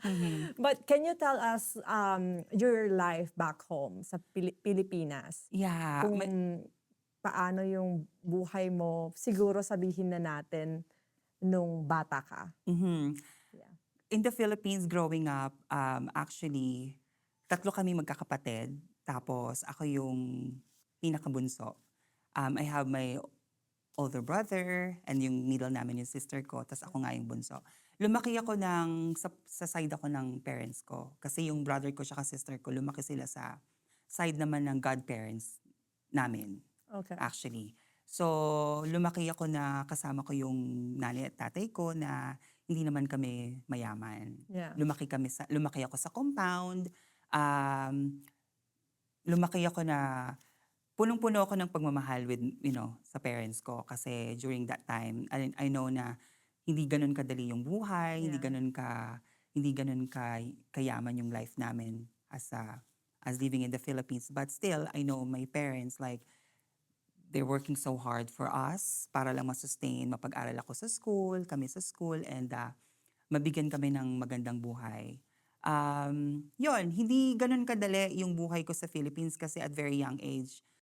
Mhm. But can you tell us your life back home sa Pilipinas? Yeah, Kung paano yung buhay mo, siguro sabihin na natin nung bata ka. mhm. Yeah. In the Philippines growing up, actually, tatlo kami magkakapatid. Tapos ako yung pinakabunso. I have my older brother and yung middle namin yung sister ko, tas ako nga yung bunso. Lumaki ako sa side ako ng parents ko. Kasi yung brother ko tsaka sister ko, lumaki sila sa side naman ng godparents namin, Okay. actually. So, lumaki ako na kasama ko yung nanay at tatay ko na hindi naman kami mayaman. Yeah. Lumaki ako sa compound. Um, Lumaki ako na punong-puno ako ng pagmamahal with, sa parents ko. Kasi during that time, I know na hindi ganun kadali yung buhay, Yeah. hindi ganun kayaman yung life namin as living in the Philippines. But still, I know my parents, like, they're working so hard for us para lang masustain, mapag-aral ako sa school, kami sa school, and mabigyan kami ng magandang buhay. Yun, hindi ganun kadali yung buhay ko sa Philippines kasi at very young age,